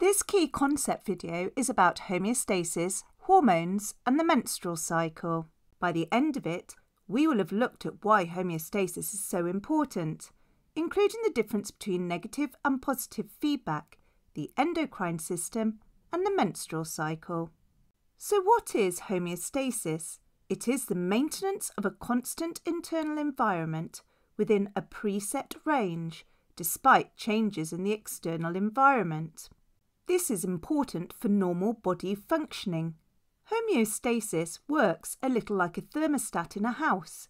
This key concept video is about homeostasis, hormones, and the menstrual cycle. By the end of it, we will have looked at why homeostasis is so important, including the difference between negative and positive feedback, the endocrine system, and the menstrual cycle. So what is homeostasis? It is the maintenance of a constant internal environment within a preset range, despite changes in the external environment. This is important for normal body functioning. Homeostasis works a little like a thermostat in a house.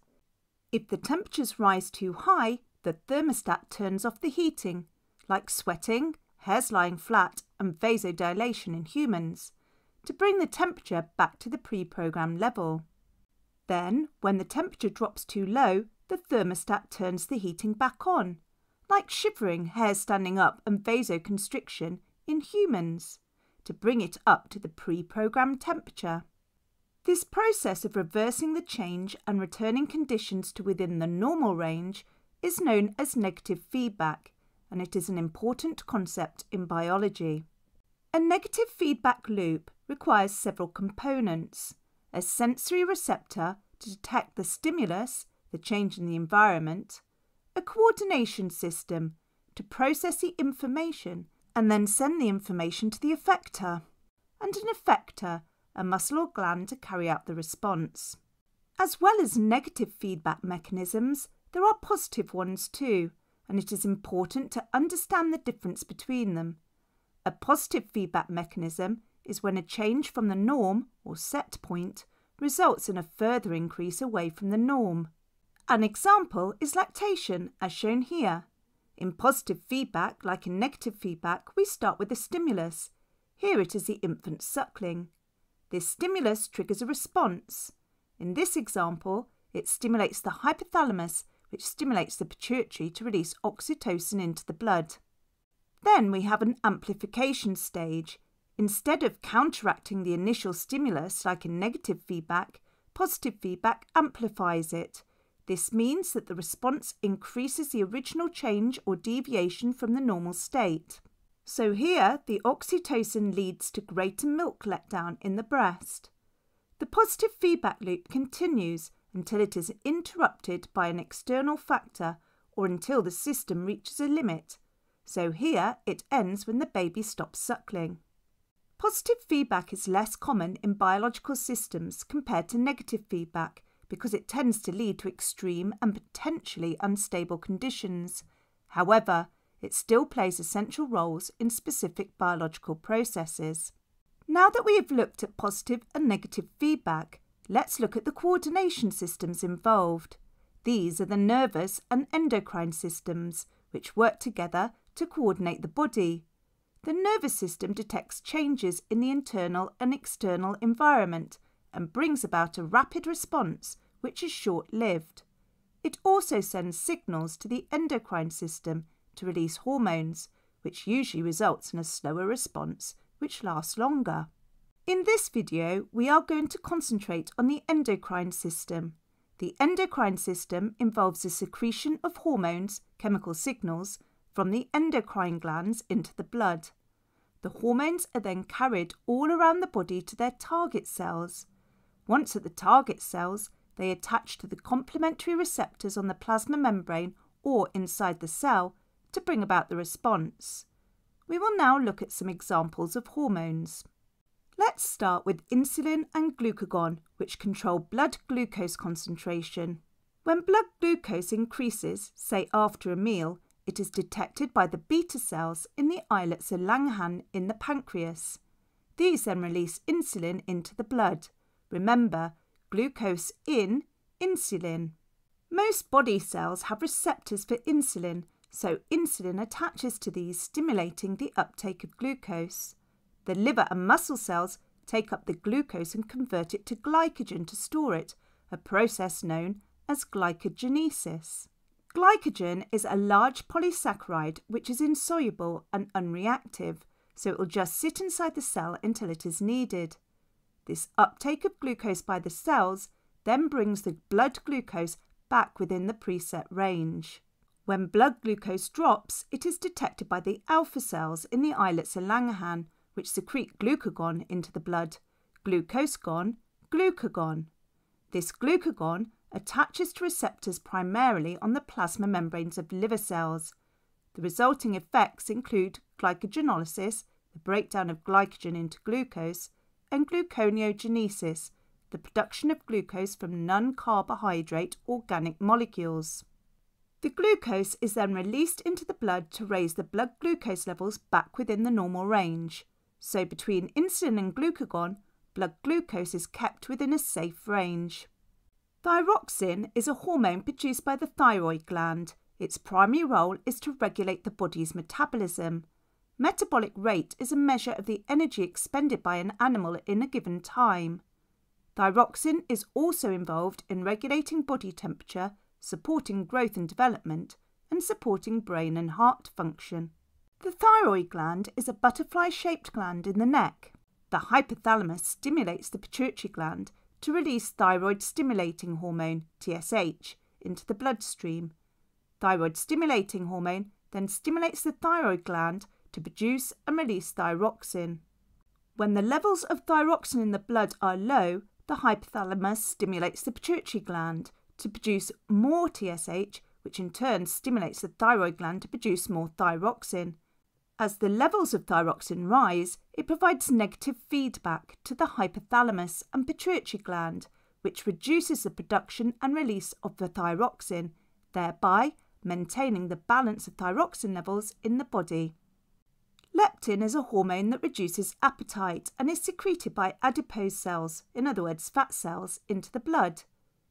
If the temperatures rise too high, the thermostat turns off the heating, like sweating, hairs lying flat, and vasodilation in humans, to bring the temperature back to the pre-programmed level. Then, when the temperature drops too low, the thermostat turns the heating back on, like shivering, hairs standing up, and vasoconstriction in humans, to bring it up to the pre-programmed temperature. This process of reversing the change and returning conditions to within the normal range is known as negative feedback, and it is an important concept in biology. A negative feedback loop requires several components: a sensory receptor to detect the stimulus, the change in the environment, a coordination system to process the information and then send the information to the effector, and an effector, a muscle or gland to carry out the response. As well as negative feedback mechanisms, there are positive ones too, and it is important to understand the difference between them. A positive feedback mechanism is when a change from the norm or set point results in a further increase away from the norm. An example is lactation, as shown here. In positive feedback, like in negative feedback, we start with a stimulus. Here it is the infant suckling. This stimulus triggers a response. In this example, it stimulates the hypothalamus, which stimulates the pituitary to release oxytocin into the blood. Then we have an amplification stage. Instead of counteracting the initial stimulus, like in negative feedback, positive feedback amplifies it. This means that the response increases the original change or deviation from the normal state. So here, the oxytocin leads to greater milk letdown in the breast. The positive feedback loop continues until it is interrupted by an external factor or until the system reaches a limit. So here, it ends when the baby stops suckling. Positive feedback is less common in biological systems compared to negative feedback, because it tends to lead to extreme and potentially unstable conditions. However, it still plays essential roles in specific biological processes. Now that we have looked at positive and negative feedback, let's look at the coordination systems involved. These are the nervous and endocrine systems, which work together to coordinate the body. The nervous system detects changes in the internal and external environment and brings about a rapid response which is short-lived. It also sends signals to the endocrine system to release hormones, which usually results in a slower response which lasts longer. In this video, we are going to concentrate on the endocrine system. The endocrine system involves the secretion of hormones, chemical signals, from the endocrine glands into the blood. The hormones are then carried all around the body to their target cells. Once at the target cells, they attach to the complementary receptors on the plasma membrane or inside the cell to bring about the response. We will now look at some examples of hormones. Let's start with insulin and glucagon, which control blood glucose concentration. When blood glucose increases, say after a meal, it is detected by the beta cells in the islets of Langerhans in the pancreas. These then release insulin into the blood. Remember, glucose in, insulin. Most body cells have receptors for insulin, so insulin attaches to these, stimulating the uptake of glucose. The liver and muscle cells take up the glucose and convert it to glycogen to store it, a process known as glycogenesis. Glycogen is a large polysaccharide which is insoluble and unreactive, so it will just sit inside the cell until it is needed. This uptake of glucose by the cells then brings the blood glucose back within the preset range. When blood glucose drops, it is detected by the alpha cells in the islets of Langerhans, which secrete glucagon into the blood. Glucose gone, glucagon. This glucagon attaches to receptors primarily on the plasma membranes of liver cells. The resulting effects include glycogenolysis, the breakdown of glycogen into glucose, and gluconeogenesis, the production of glucose from non-carbohydrate organic molecules. The glucose is then released into the blood to raise the blood glucose levels back within the normal range. So between insulin and glucagon, blood glucose is kept within a safe range. Thyroxine is a hormone produced by the thyroid gland. Its primary role is to regulate the body's metabolism. Metabolic rate is a measure of the energy expended by an animal in a given time. Thyroxine is also involved in regulating body temperature, supporting growth and development, and supporting brain and heart function. The thyroid gland is a butterfly-shaped gland in the neck. The hypothalamus stimulates the pituitary gland to release thyroid-stimulating hormone, TSH, into the bloodstream. Thyroid-stimulating hormone then stimulates the thyroid gland to produce and release thyroxine. When the levels of thyroxine in the blood are low, the hypothalamus stimulates the pituitary gland to produce more TSH, which in turn stimulates the thyroid gland to produce more thyroxine. As the levels of thyroxine rise, it provides negative feedback to the hypothalamus and pituitary gland, which reduces the production and release of the thyroxine, thereby maintaining the balance of thyroxine levels in the body. Leptin is a hormone that reduces appetite and is secreted by adipose cells, in other words fat cells, into the blood.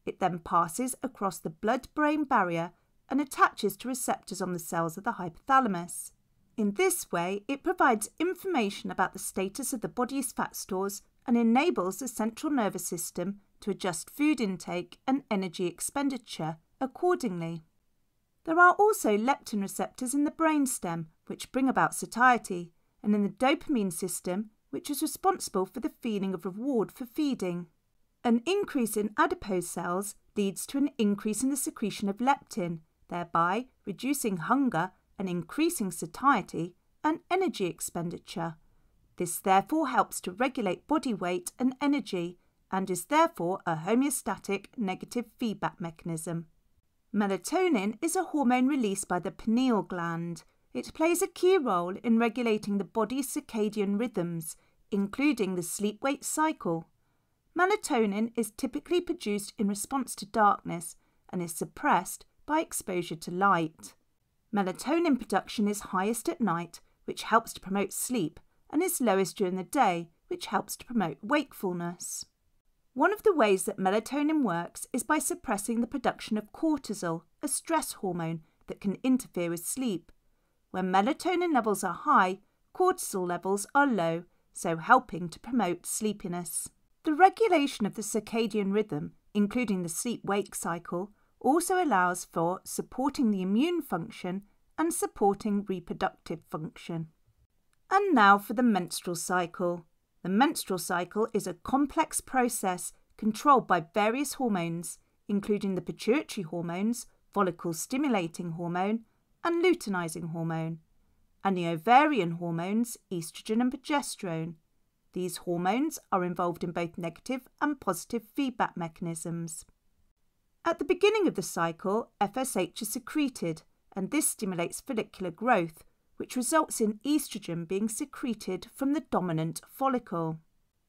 It then passes across the blood-brain barrier and attaches to receptors on the cells of the hypothalamus. In this way, it provides information about the status of the body's fat stores and enables the central nervous system to adjust food intake and energy expenditure accordingly. There are also leptin receptors in the brainstem, which bring about satiety, and in the dopamine system, which is responsible for the feeling of reward for feeding. An increase in adipose cells leads to an increase in the secretion of leptin, thereby reducing hunger and increasing satiety and energy expenditure. This therefore helps to regulate body weight and energy and is therefore a homeostatic negative feedback mechanism. Melatonin is a hormone released by the pineal gland. It plays a key role in regulating the body's circadian rhythms, including the sleep-wake cycle. Melatonin is typically produced in response to darkness and is suppressed by exposure to light. Melatonin production is highest at night, which helps to promote sleep, and is lowest during the day, which helps to promote wakefulness. One of the ways that melatonin works is by suppressing the production of cortisol, a stress hormone that can interfere with sleep. When melatonin levels are high, cortisol levels are low, so helping to promote sleepiness. The regulation of the circadian rhythm, including the sleep-wake cycle, also allows for supporting the immune function and supporting reproductive function. And now for the menstrual cycle. The menstrual cycle is a complex process controlled by various hormones, including the pituitary hormones, follicle-stimulating hormone, and luteinizing hormone, and the ovarian hormones, estrogen and progesterone. These hormones are involved in both negative and positive feedback mechanisms. At the beginning of the cycle, FSH is secreted, and this stimulates follicular growth, which results in estrogen being secreted from the dominant follicle.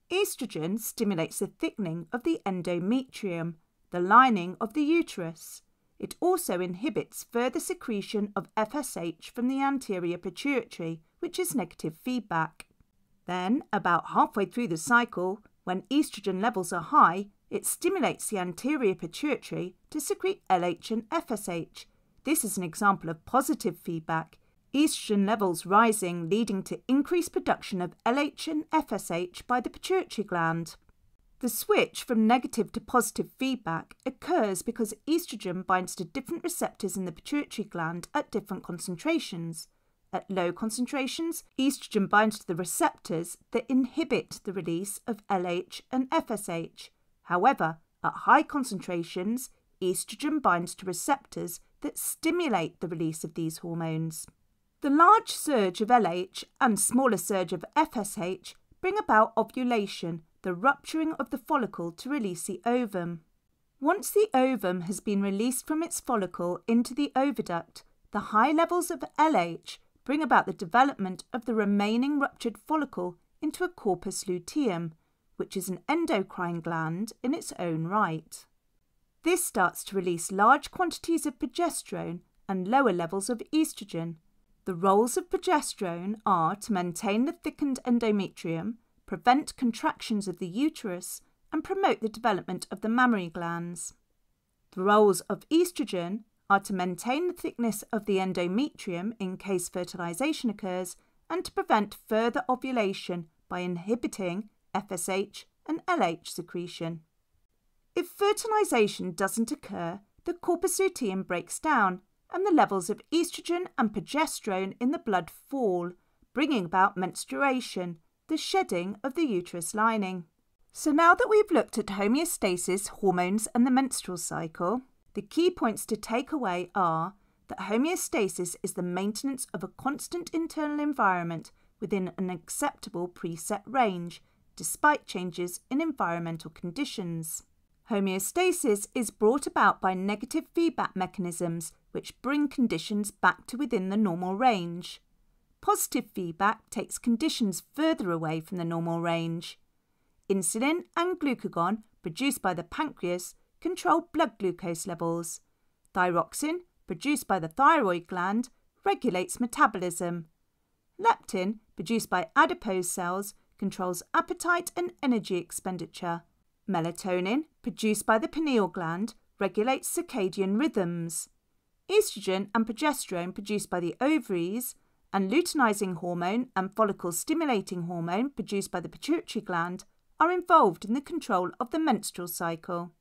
Estrogen stimulates the thickening of the endometrium, the lining of the uterus. It also inhibits further secretion of FSH from the anterior pituitary, which is negative feedback. Then, about halfway through the cycle, when estrogen levels are high, it stimulates the anterior pituitary to secrete LH and FSH. This is an example of positive feedback, estrogen levels rising leading to increased production of LH and FSH by the pituitary gland. The switch from negative to positive feedback occurs because estrogen binds to different receptors in the pituitary gland at different concentrations. At low concentrations, estrogen binds to the receptors that inhibit the release of LH and FSH. However, at high concentrations, estrogen binds to receptors that stimulate the release of these hormones. The large surge of LH and smaller surge of FSH bring about ovulation, the rupturing of the follicle to release the ovum. Once the ovum has been released from its follicle into the oviduct, the high levels of LH bring about the development of the remaining ruptured follicle into a corpus luteum, which is an endocrine gland in its own right. This starts to release large quantities of progesterone and lower levels of estrogen. The roles of progesterone are to maintain the thickened endometrium, prevent contractions of the uterus, and promote the development of the mammary glands. The roles of estrogen are to maintain the thickness of the endometrium in case fertilization occurs and to prevent further ovulation by inhibiting FSH and LH secretion. If fertilization doesn't occur, the corpus luteum breaks down and the levels of estrogen and progesterone in the blood fall, bringing about menstruation, the shedding of the uterus lining. So now that we've looked at homeostasis, hormones and the menstrual cycle, the key points to take away are that homeostasis is the maintenance of a constant internal environment within an acceptable preset range, despite changes in environmental conditions. Homeostasis is brought about by negative feedback mechanisms which bring conditions back to within the normal range. Positive feedback takes conditions further away from the normal range. Insulin and glucagon produced by the pancreas control blood glucose levels. Thyroxine, produced by the thyroid gland, regulates metabolism. Leptin, produced by adipose cells, controls appetite and energy expenditure. Melatonin, produced by the pineal gland, regulates circadian rhythms. Estrogen and progesterone produced by the ovaries, and luteinizing hormone and follicle-stimulating hormone produced by the pituitary gland are involved in the control of the menstrual cycle.